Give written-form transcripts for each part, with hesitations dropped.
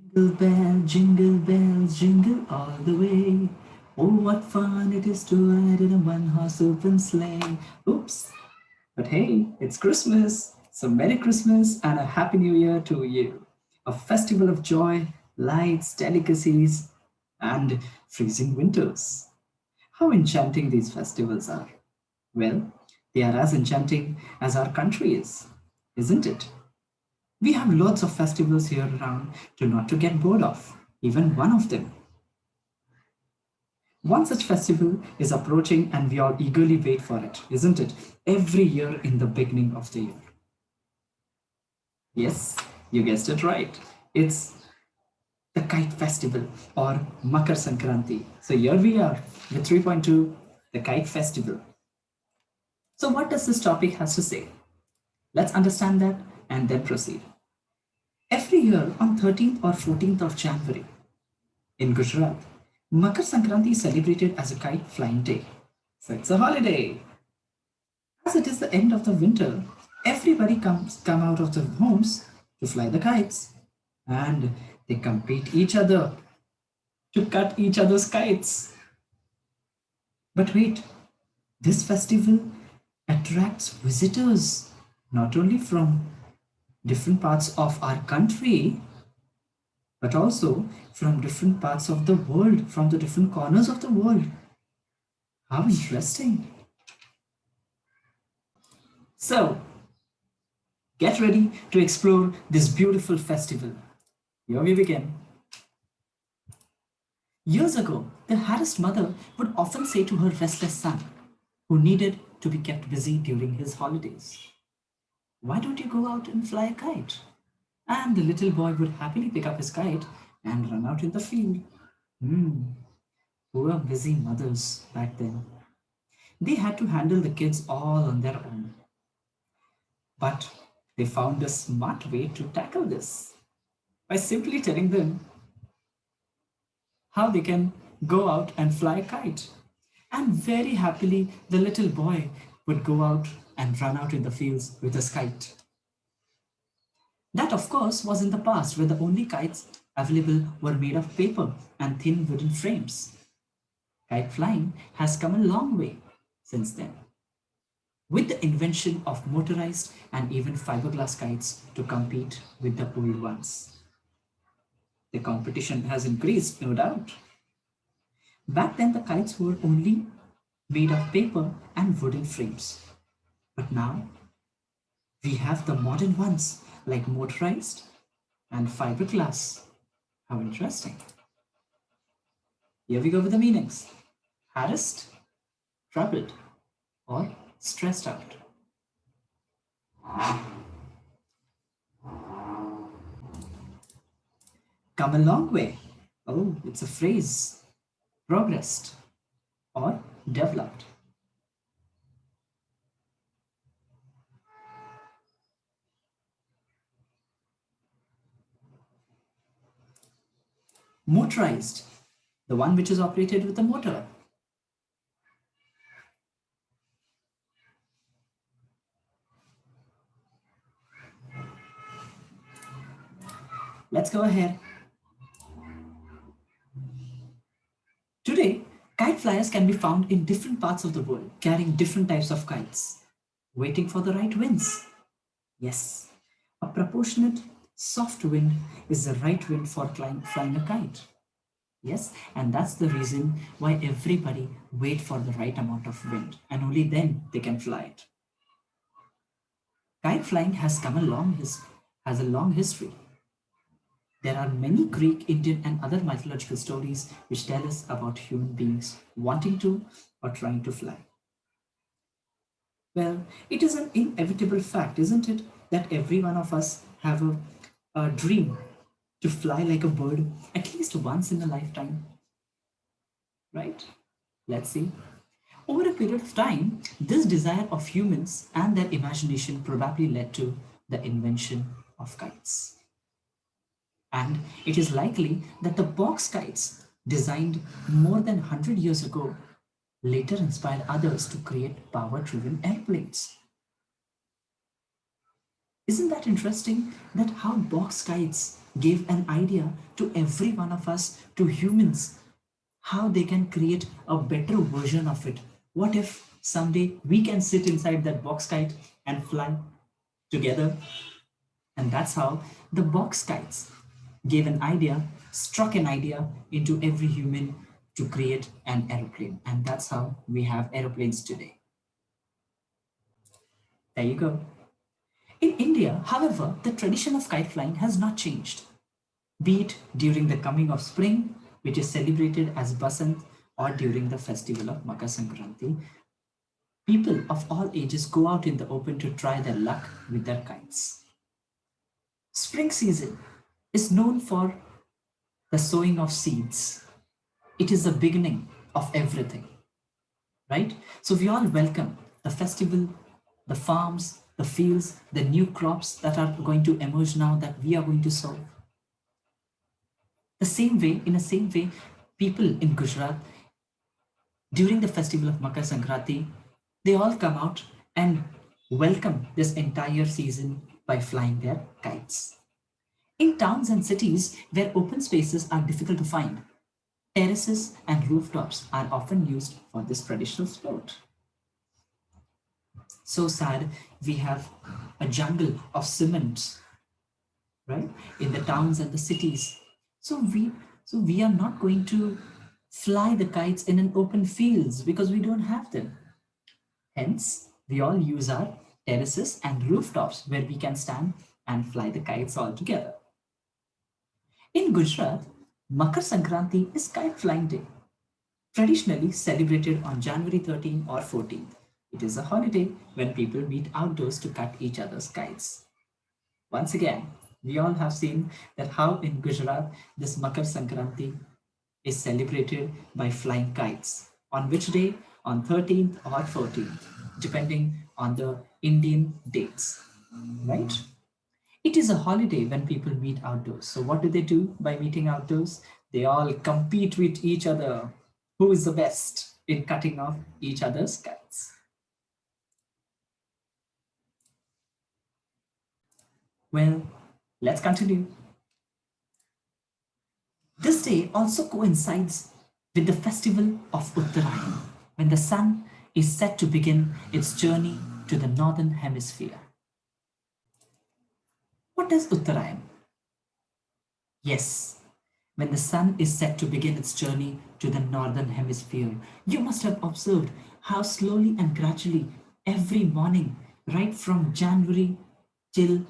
Jingle bells, jingle all the way. Oh, what fun it is to ride in a one-horse open sleigh. Oops, but hey, it's Christmas. So Merry Christmas and a Happy New Year to you. A festival of joy, lights, delicacies, and freezing winters. How enchanting these festivals are. Well, they are as enchanting as our country is, isn't it? We have lots of festivals here around to not to get bored of, even one of them. One such festival is approaching and we all eagerly wait for it, isn't it? Every year in the beginning of the year. Yes, you guessed it right. It's the Kite Festival or Makar Sankranti. So here we are with 3.2, the Kite Festival. So what does this topic has to say? Let's understand that and then proceed. Every year on 13th or 14th of January, in Gujarat, Makar Sankranti is celebrated as a kite flying day. So it's a holiday. As it is the end of the winter, everybody come out of their homes to fly the kites. And they compete each other to cut each other's kites. But wait, this festival attracts visitors not only from different parts of our country, but also from different parts of the world, from the different corners of the world. How interesting. So, get ready to explore this beautiful festival. Here we begin. Years ago, the harassed mother would often say to her restless son, who needed to be kept busy during his holidays, "Why don't you go out and fly a kite?" And the little boy would happily pick up his kite and run out in the field. Hmm, poor busy mothers back then. They had to handle the kids all on their own. But they found a smart way to tackle this by simply telling them how they can go out and fly a kite. And very happily, the little boy would go out and run out in the fields with his kite. That, of course, was in the past where the only kites available were made of paper and thin wooden frames. Kite flying has come a long way since then, with the invention of motorized and even fiberglass kites to compete with the old ones. The competition has increased, no doubt. Back then, the kites were only made of paper and wooden frames. But now we have the modern ones like motorized and fiberglass. How interesting. Here we go with the meanings: harassed, troubled, or stressed out. Come a long way. Oh, it's a phrase. Progressed or developed. Motorized, the one which is operated with a motor. Let's go ahead. Today, kite flyers can be found in different parts of the world, carrying different types of kites, waiting for the right winds. Yes, a proportionate soft wind is the right wind for flying a kite. Yes, and that's the reason why everybody wait for the right amount of wind and only then they can fly it. Kite flying has a long history. There are many Greek, Indian, and other mythological stories which tell us about human beings wanting to or trying to fly. Well, it is an inevitable fact, isn't it, that every one of us have a dream to fly like a bird at least once in a lifetime, right? Let's see. Over a period of time, this desire of humans and their imagination probably led to the invention of kites. And it is likely that the box kites, designed more than 100 years ago, later inspired others to create power driven airplanes. Isn't that interesting that how box kites gave an idea to every one of us, to humans, how they can create a better version of it? What if someday we can sit inside that box kite and fly together? And that's how the box kites gave an idea, struck an idea into every human to create an aeroplane. And that's how we have aeroplanes today. There you go. In India, however, the tradition of kite flying has not changed. Be it during the coming of spring, which is celebrated as Basant, or during the festival of Makar Sankranti, people of all ages go out in the open to try their luck with their kites. Spring season is known for the sowing of seeds. It is the beginning of everything, right? So we all welcome the festival, the farms, the fields, the new crops that are going to emerge now that we are going to sow. In the same way, people in Gujarat during the festival of Makar Sankranti, they all come out and welcome this entire season by flying their kites. In towns and cities where open spaces are difficult to find, terraces and rooftops are often used for this traditional sport. So sad, we have a jungle of cement, right, in the towns and the cities. So we are not going to fly the kites in an open fields because we don't have them. Hence, we all use our terraces and rooftops where we can stand and fly the kites all together. In Gujarat, Makar Sankranti is Kite Flying Day, traditionally celebrated on January 13th or 14th. It is a holiday when people meet outdoors to cut each other's kites. Once again, we all have seen that how in Gujarat this Makar Sankranti is celebrated by flying kites. On which day? On 13th or 14th, depending on the Indian dates, right? It is a holiday when people meet outdoors. So what do they do by meeting outdoors? They all compete with each other. Who is the best in cutting off each other's kites? Well, let's continue. This day also coincides with the festival of Uttarayan, when the sun is set to begin its journey to the northern hemisphere. What is Uttarayan? Yes, when the sun is set to begin its journey to the northern hemisphere, you must have observed how slowly and gradually every morning, right from January till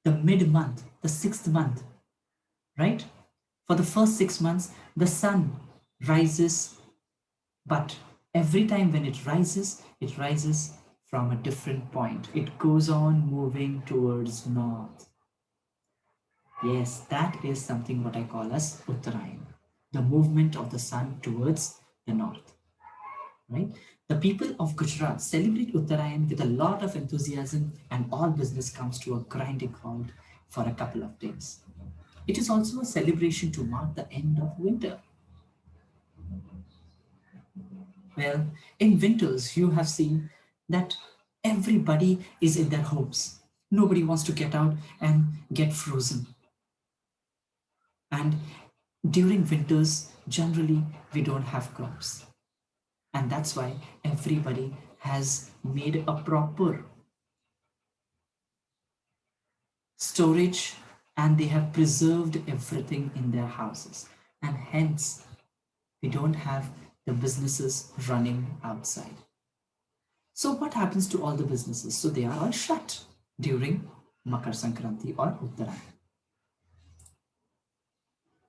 the mid month, the sixth month, right? For the first 6 months, the sun rises, but every time when it rises from a different point. It goes on moving towards north. Yes, that is something what I call as Uttarayan, the movement of the sun towards the north, right? The people of Gujarat celebrate Uttarayan with a lot of enthusiasm, and all business comes to a grinding halt for a couple of days. It is also a celebration to mark the end of winter. Well, in winters, you have seen that everybody is in their homes. Nobody wants to get out and get frozen. And during winters, generally, we don't have crops. And that's why everybody has made a proper storage and they have preserved everything in their houses. And hence, we don't have the businesses running outside. So what happens to all the businesses? So they are all shut during Makar Sankranti or Uttarayan.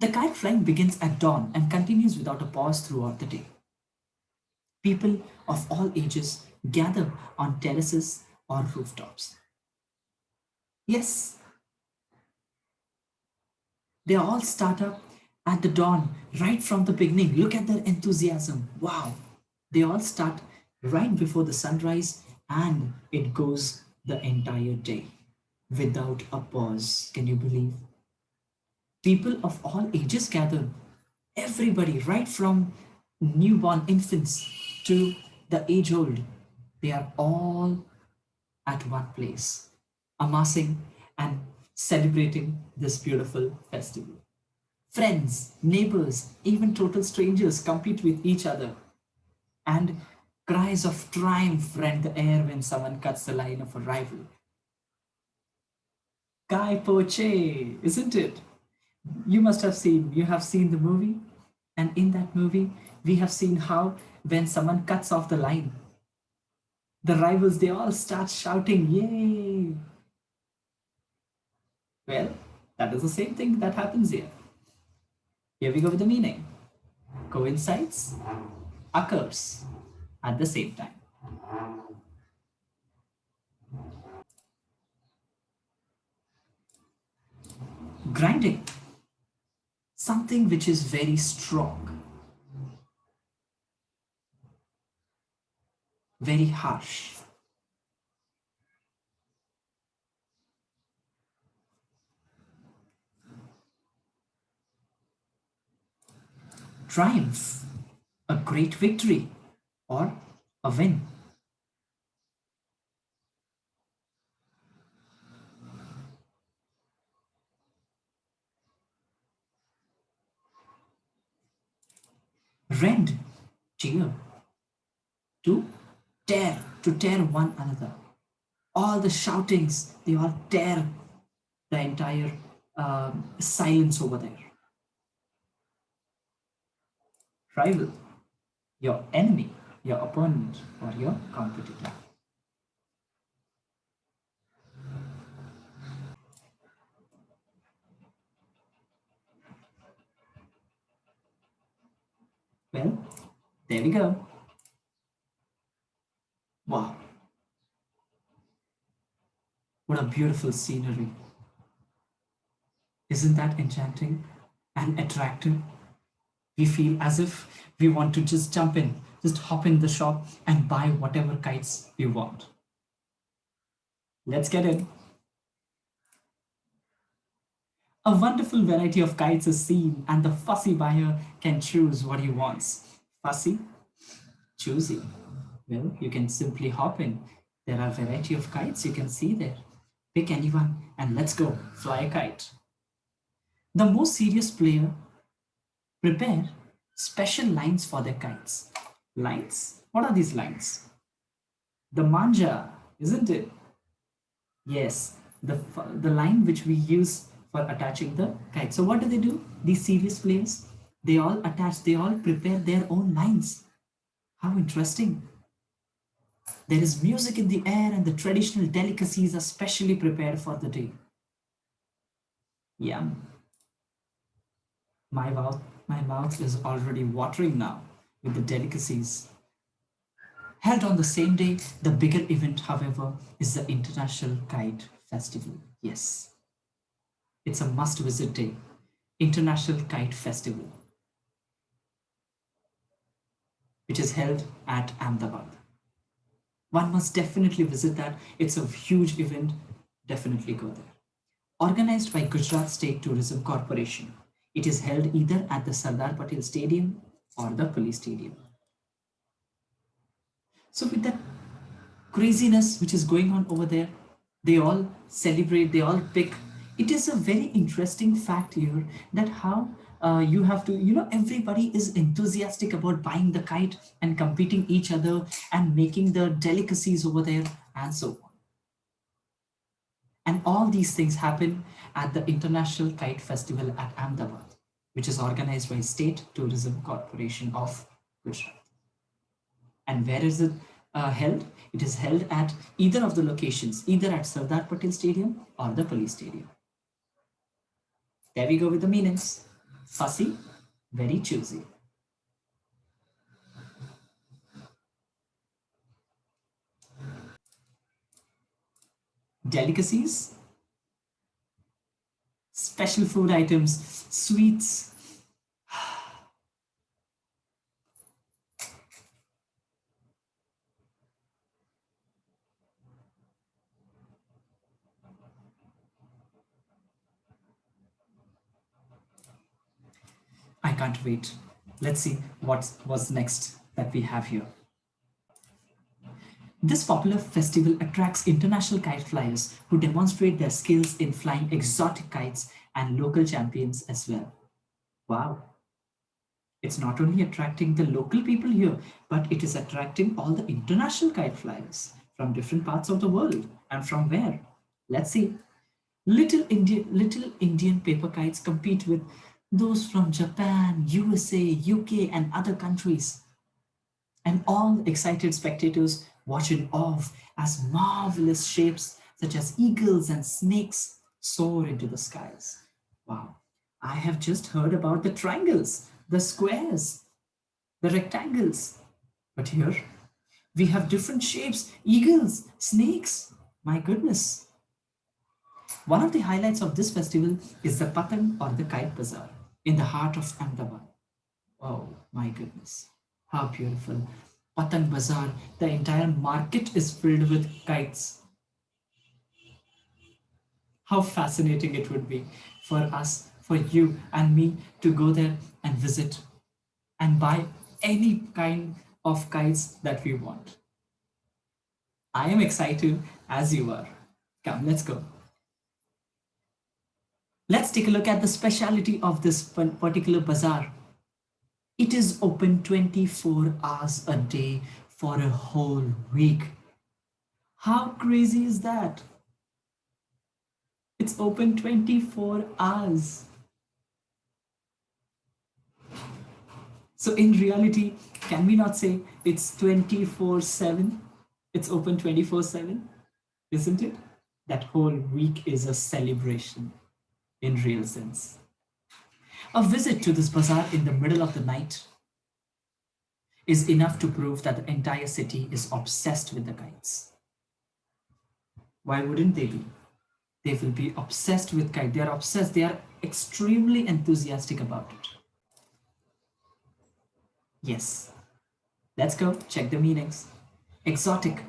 The kite flying begins at dawn and continues without a pause throughout the day. People of all ages gather on terraces or rooftops. Yes, they all start up at the dawn, right from the beginning. Look at their enthusiasm. Wow. They all start right before the sunrise and it goes the entire day without a pause. Can you believe? People of all ages gather. Everybody, right from newborn infants to the age old, they are all at one place. amassing and celebrating this beautiful festival. Friends, neighbors, even total strangers compete with each other, and cries of triumph rend the air when someone cuts the line of a rival. Kai Poche, isn't it? You have seen the movie, and in that movie, we have seen how when someone cuts off the line, the rivals they all start shouting, "Yay!" Well, that is the same thing that happens here. Here we go with the meaning. Coincides, occurs at the same time. Grinding, something which is very strong, very harsh. Triumph, a great victory or a win. Rend, tear, to tear one another. All the shoutings, they all tear the entire silence over there. Rival, your enemy, your opponent, or your competitor. Well, there we go. Wow, what a beautiful scenery. Isn't that enchanting and attractive? We feel as if we want to just jump in, just hop in the shop and buy whatever kites we want. Let's get in. A wonderful variety of kites is seen, and the fussy buyer can choose what he wants. Fussy, choosy. Well, you can simply hop in. There are a variety of kites you can see there. Pick anyone and let's go fly a kite. The most serious player prepare special lines for their kites. Lines? What are these lines? The manja, isn't it? Yes, the line which we use for attaching the kite. So what do? These serious players, they all prepare their own lines. How interesting. There is music in the air and the traditional delicacies are specially prepared for the day. Yum. My mouth is already watering now with the delicacies. Held on the same day, the bigger event, however, is the International Kite Festival. Yes, it's a must visit day. International Kite Festival, which is held at Ahmedabad. One must definitely visit that. It's a huge event. Definitely go there. Organized by Gujarat State Tourism Corporation. It is held either at the Sardar Patel Stadium or the Police Stadium. So, with that craziness which is going on over there, they all celebrate, they all pick. It is a very interesting fact here that how you have to, everybody is enthusiastic about buying the kite and competing each other and making the delicacies over there and so on. And all these things happen at the International Kite Festival at Ahmedabad, which is organized by State Tourism Corporation of Gujarat. And where is it held? It is held at either of the locations, either at Sardar Patel Stadium or the Police Stadium. There we go with the meanings. Fussy, very choosy. Delicacies, special food items, sweets. I can't wait. Let's see what's next that we have here. This popular festival attracts international kite flyers who demonstrate their skills in flying exotic kites and local champions as well. Wow. It's not only attracting the local people here, but it is attracting all the international kite flyers from different parts of the world. And from where? Let's see. Little Indian paper kites compete with those from Japan, USA, UK, and other countries. And all excited spectators watch in awe as marvelous shapes such as eagles and snakes soar into the skies. Wow, I have just heard about the triangles, the squares, the rectangles. But here we have different shapes, eagles, snakes. My goodness. One of the highlights of this festival is the Patang or the Kite Bazaar in the heart of Ahmedabad. Oh my goodness, how beautiful. Patang Bazaar, the entire market is filled with kites. How fascinating it would be for us, for you and me to go there and visit and buy any kind of kites that we want. I am excited as you are. Come, let's go. Let's take a look at the speciality of this particular bazaar. It is open 24 hours a day for a whole week. How crazy is that? It's open 24 hours. So in reality, can we not say it's 24/7? It's open 24/7, isn't it? That whole week is a celebration in real sense. A visit to this bazaar in the middle of the night is enough to prove that the entire city is obsessed with the kites. Why wouldn't they be? They will be obsessed with kite. They are obsessed. They are extremely enthusiastic about it. Yes. Let's go check the meanings. Exotic,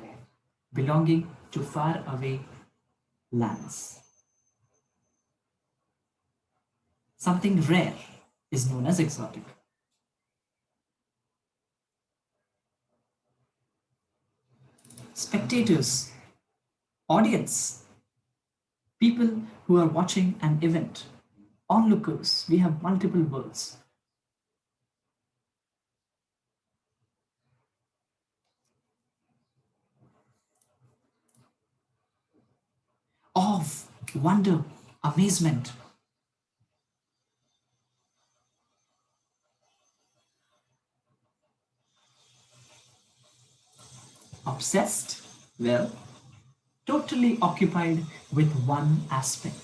belonging to far away lands. Something rare is known as exotic. Spectators, audience, people who are watching an event, onlookers, we have multiple words. Awe, wonder, amazement. Obsessed? Well, totally occupied with one aspect.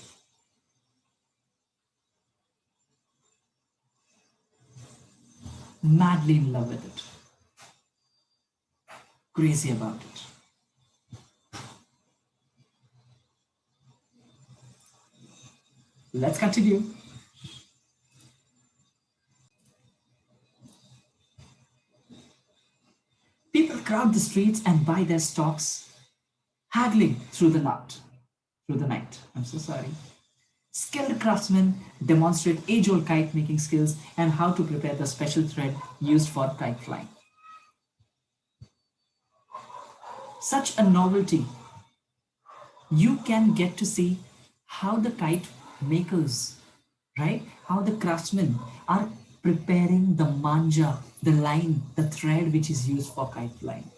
Madly in love with it. Crazy about it. Let's continue. People crowd the streets and buy their stocks, haggling through the night. I'm so sorry. Skilled craftsmen demonstrate age-old kite making skills and how to prepare the special thread used for kite flying. Such a novelty. You can get to see how the kite makers, right? How the craftsmen are preparing the manja, the line, the thread which is used for kite flying.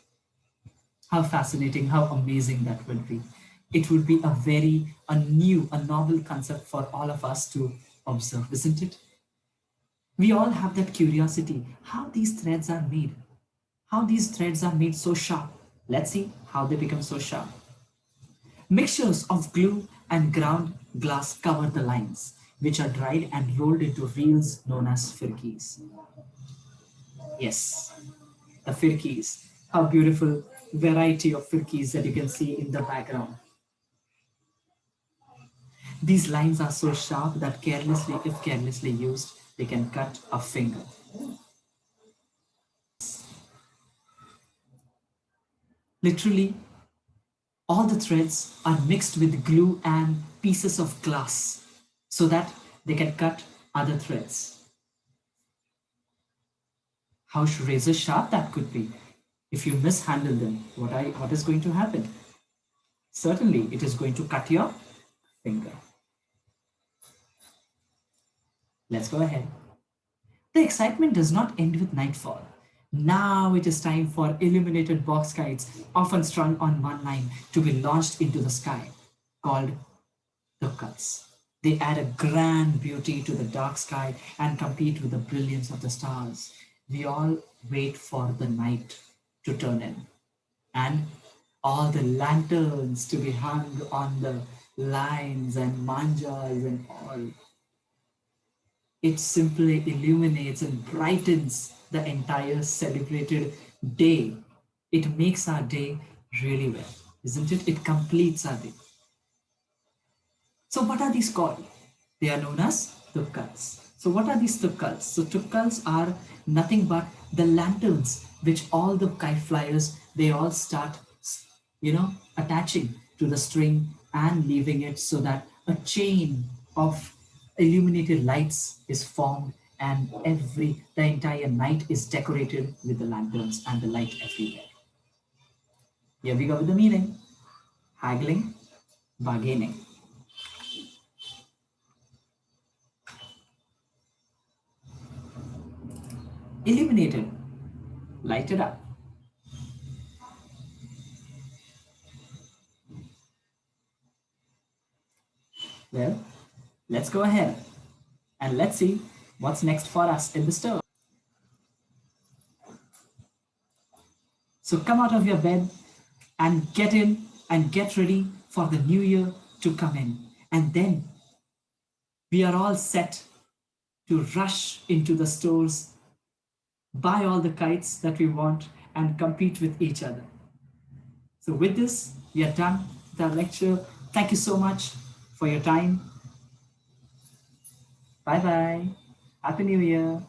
How fascinating, how amazing that would be. It would be a novel concept for all of us to observe, isn't it? We all have that curiosity, how these threads are made, how these threads are made so sharp. Let's see how they become so sharp. Mixtures of glue and ground glass cover the lines, which are dried and rolled into reels known as firkis. Yes, the firkis. How beautiful variety of firkis that you can see in the background. These lines are so sharp that if carelessly used, they can cut a finger. Literally, all the threads are mixed with glue and pieces of glass so that they can cut other threads. How razor sharp that could be. If you mishandle them, what is going to happen? Certainly, it is going to cut your finger. Let's go ahead. The excitement does not end with nightfall. Now it is time for illuminated box kites, often strung on one line, to be launched into the sky, called tukkals. They add a grand beauty to the dark sky and compete with the brilliance of the stars. We all wait for the night to turn in and all the lanterns to be hung on the lines and manjas and all. It simply illuminates and brightens the entire celebrated day. It makes our day really well, isn't it? It completes our day. So what are these called? They are known as tukkals. So what are these tukkals? So tukkals are nothing but the lanterns which all the kite flyers, they all start, attaching to the string and leaving it so that a chain of illuminated lights is formed, and the entire night is decorated with the lanterns and the light everywhere. Here we go with the meaning. Haggling, bargaining. Illuminated, light it up. Well, let's go ahead and let's see what's next for us in the store. So come out of your bed and get in and get ready for the new year to come in. And then we are all set to rush into the stores, buy all the kites that we want, and compete with each other. So with this, we are done with our lecture. Thank you so much for your time. Bye bye. Happy New Year.